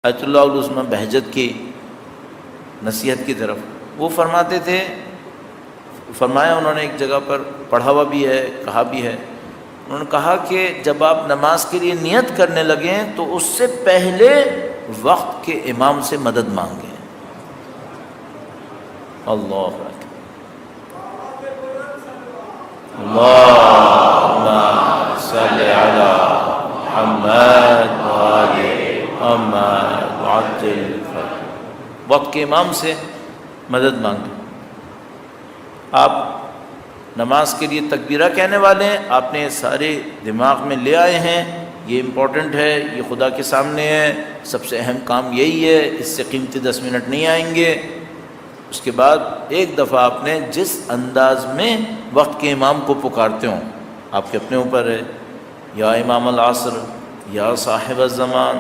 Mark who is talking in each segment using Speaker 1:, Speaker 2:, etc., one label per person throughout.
Speaker 1: آیت اللہ العظمیٰ بہجت کی نصیحت کی طرف وہ فرماتے تھے، فرمایا انہوں نے ایک جگہ پر پڑھا ہوا بھی ہے، کہا بھی ہے، انہوں نے کہا کہ جب آپ نماز کے لیے نیت کرنے لگیں تو اس سے پہلے وقت کے امام سے مدد مانگیں۔ اللہ اکبر، اللہم صل علی محمد وآل محمد وعجل فرجہ، وقت کے امام سے مدد مانگیں۔ آپ نماز کے لیے تکبیرہ کہنے والے ہیں، آپ نے سارے دماغ میں لے آئے ہیں، یہ امپورٹنٹ ہے، یہ خدا کے سامنے ہے، سب سے اہم کام یہی ہے، اس سے قیمتی 10 منٹ نہیں آئیں گے۔ اس کے بعد ایک دفعہ آپ نے جس انداز میں وقت کے امام کو پکارتے ہوں، آپ کے اپنے اوپر ہے، یا امام العصر، یا صاحب الزمان،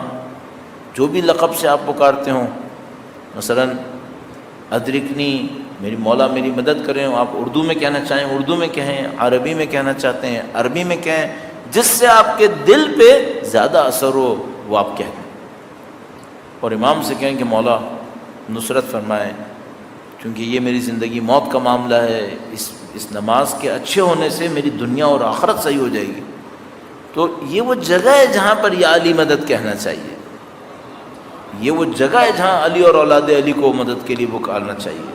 Speaker 1: جو بھی لقب سے آپ پکارتے ہوں، مثلا ادرکنی، میری مولا میری مدد کریں، آپ اردو میں کہنا چاہیں اردو میں کہیں، عربی میں کہنا چاہتے ہیں عربی میں کہیں، جس سے آپ کے دل پہ زیادہ اثر ہو وہ آپ کہہ دیں، اور امام سے کہیں کہ مولا نصرت فرمائیں، کیونکہ یہ میری زندگی موت کا معاملہ ہے، اس نماز کے اچھے ہونے سے میری دنیا اور آخرت صحیح ہو جائے گی۔ تو یہ وہ جگہ ہے جہاں پر یا علی مدد کہنا چاہیے، یہ وہ جگہ ہے جہاں علی اور اولاد علی کو مدد کے لیے پکارنا چاہیے۔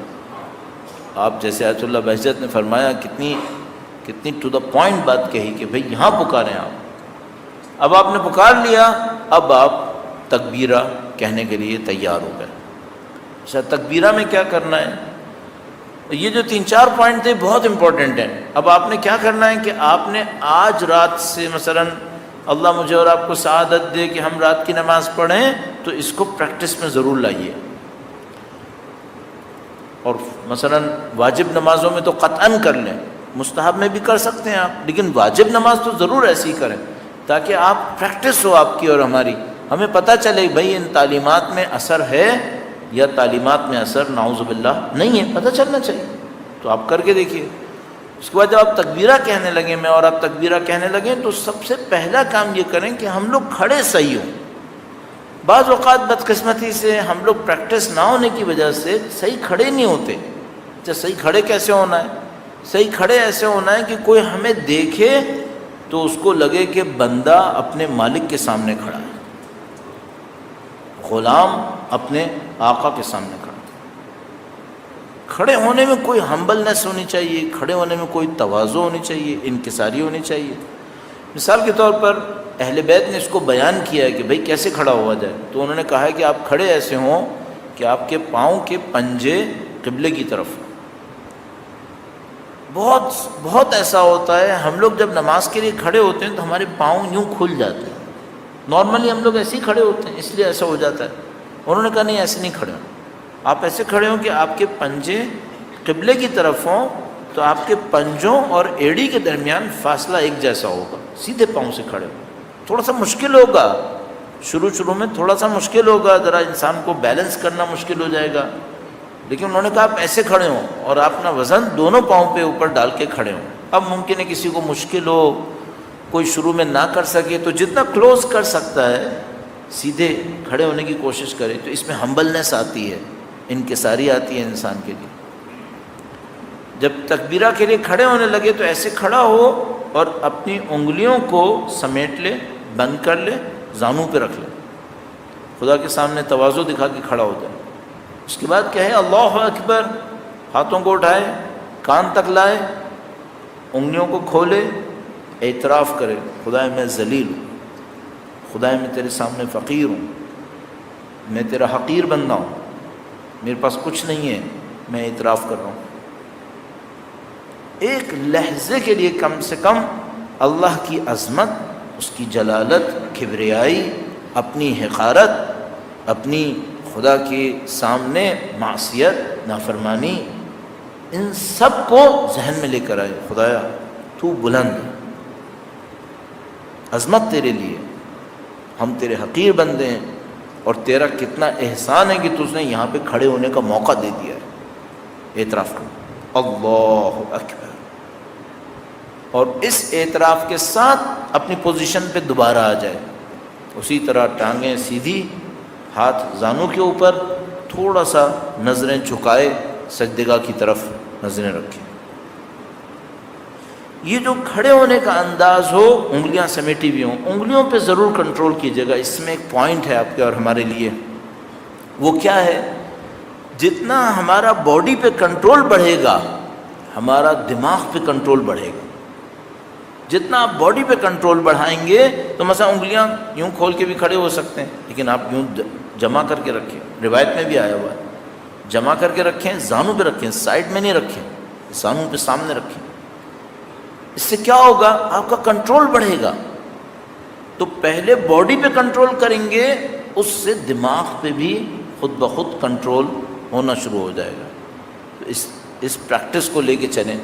Speaker 1: آپ جیسے آیت اللہ بہجت نے فرمایا، کتنی ٹو دا پوائنٹ بات کہی کہ بھئی یہاں پکاریں آپ۔ اب آپ نے پکار لیا، اب آپ تکبیرہ کہنے کے لیے تیار ہو گئے۔ اچھا، تکبیرہ میں کیا کرنا ہے؟ یہ جو 3-4 پوائنٹ تھے بہت امپورٹنٹ ہیں۔ اب آپ نے کیا کرنا ہے کہ آپ نے آج رات سے، مثلا اللہ مجھے اور آپ کو سعادت دے کہ ہم رات کی نماز پڑھیں، تو اس کو پریکٹس میں ضرور لائیے۔ اور مثلا واجب نمازوں میں تو قطعاً کر لیں، مستحب میں بھی کر سکتے ہیں آپ، لیکن واجب نماز تو ضرور ایسی ہی کریں تاکہ آپ پریکٹس ہو آپ کی اور ہماری، ہمیں پتہ چلے بھئی ان تعلیمات میں اثر ہے یا تعلیمات میں اثر نعوذ باللہ نہیں ہے، پتہ چلنا چاہیے۔ تو آپ کر کے دیکھیے۔ اس کے بعد جب آپ تکبیرہ کہنے لگیں، میں اور آپ تکبیرہ کہنے لگیں، تو سب سے پہلا کام یہ کریں کہ ہم لوگ کھڑے صحیح ہوں۔ بعض اوقات بدقسمتی سے ہم لوگ پریکٹس نہ ہونے کی وجہ سے صحیح کھڑے نہیں ہوتے۔ اچھا، صحیح کھڑے کیسے ہونا ہے؟ صحیح کھڑے ایسے ہونا ہے کہ کوئی ہمیں دیکھے تو اس کو لگے کہ بندہ اپنے مالک کے سامنے کھڑا ہے، غلام اپنے آقا کے سامنے کھڑا ہے۔ کھڑے ہونے میں کوئی ہمبلنس ہونی چاہیے، کھڑے ہونے میں کوئی تواضع ہونی چاہیے، انکساری ہونی چاہیے۔ مثال کے طور پر اہل بیت نے اس کو بیان کیا ہے کہ بھئی کیسے کھڑا ہوا جائے، تو انہوں نے کہا ہے کہ آپ کھڑے ایسے ہوں کہ آپ کے پاؤں کے پنجے قبلے کی طرف۔ بہت ایسا ہوتا ہے، ہم لوگ جب نماز کے لیے کھڑے ہوتے ہیں تو ہمارے پاؤں یوں کھل جاتے ہیں، نارملی ہم لوگ ایسے ہی کھڑے ہوتے ہیں، اس لیے ایسا ہو جاتا ہے۔ انہوں نے کہا نہیں، ایسے نہیں کھڑے ہوں، آپ ایسے کھڑے ہوں کہ آپ کے پنجے قبلے کی طرف ہوں، تو آپ کے پنجوں اور ایڑی کے درمیان فاصلہ ایک جیسا ہوگا، سیدھے پاؤں سے کھڑے ہوں۔ تھوڑا سا مشکل ہوگا، شروع میں تھوڑا سا مشکل ہوگا، ذرا انسان کو بیلنس کرنا مشکل ہو جائے گا، لیکن انہوں نے کہا آپ ایسے کھڑے ہوں اور آپ اپنا وزن دونوں پاؤں پہ اوپر ڈال کے کھڑے ہوں۔ اب ممکن ہے کسی کو مشکل ہو، کوئی شروع میں نہ کر سکے، تو جتنا کلوز کر سکتا ہے سیدھے کھڑے ہونے کی کوشش کرے، تو اس میں ہمبلنس آتی ہے، انکساری آتی ہے انسان کے لیے۔ جب تکبیرہ کے لیے کھڑے ہونے لگے تو ایسے کھڑا ہو اور اپنی انگلیوں کو سمیٹ لے، بند کر لے، زانوں پہ رکھ لے، خدا کے سامنے تواضع دکھا کے کھڑا ہو جائے۔ اس کے بعد کہے اللہ اکبر، ہاتھوں کو اٹھائے، کان تک لائے، انگلیوں کو کھولے، اعتراف کرے، خدائے میں ذلیل ہوں، خدائے میں تیرے سامنے فقیر ہوں، میں تیرا حقیر بندہ ہوں، میرے پاس کچھ نہیں ہے، میں اعتراف کر رہا ہوں۔ ایک لحظے کے لیے کم سے کم اللہ کی عظمت، اس کی جلالت، کبریائی، اپنی حقارت، اپنی خدا کے سامنے معصیت، نافرمانی، ان سب کو ذہن میں لے کر آئے۔ خدایا تو بلند، عظمت تیرے لیے، ہم تیرے حقیر بندے ہیں، اور تیرا کتنا احسان ہے کہ تجھ نے یہاں پہ کھڑے ہونے کا موقع دے دیا ہے۔ اعتراف کرو، اللہ اکبر، اور اس اعتراف کے ساتھ اپنی پوزیشن پہ دوبارہ آ جائے، اسی طرح ٹانگیں سیدھی، ہاتھ زانوں کے اوپر، تھوڑا سا نظریں جھکائے سجدگاہ کی طرف نظریں رکھیں۔ یہ جو کھڑے ہونے کا انداز ہو، انگلیاں سمیٹی بھی ہوں، انگلیوں پہ ضرور کنٹرول کیجیے گا۔ اس میں ایک پوائنٹ ہے آپ کے اور ہمارے لیے، وہ کیا ہے؟ جتنا ہمارا باڈی پہ کنٹرول بڑھے گا، ہمارا دماغ پہ کنٹرول بڑھے گا۔ جتنا آپ باڈی پہ کنٹرول بڑھائیں گے تو مثلا انگلیاں یوں کھول کے بھی کھڑے ہو سکتے ہیں، لیکن آپ یوں جمع کر کے رکھیں، روایت میں بھی آیا ہوا ہے، جمع کر کے رکھیں، زانوں پہ رکھیں، سائڈ میں نہیں رکھیں، زانوں پہ سامنے رکھیں۔ اس سے کیا ہوگا؟ آپ کا کنٹرول بڑھے گا۔ تو پہلے باڈی پہ کنٹرول کریں گے، اس سے دماغ پہ بھی خود بخود کنٹرول ہونا شروع ہو جائے گا۔ تو اس پریکٹس کو لے کے چلیں۔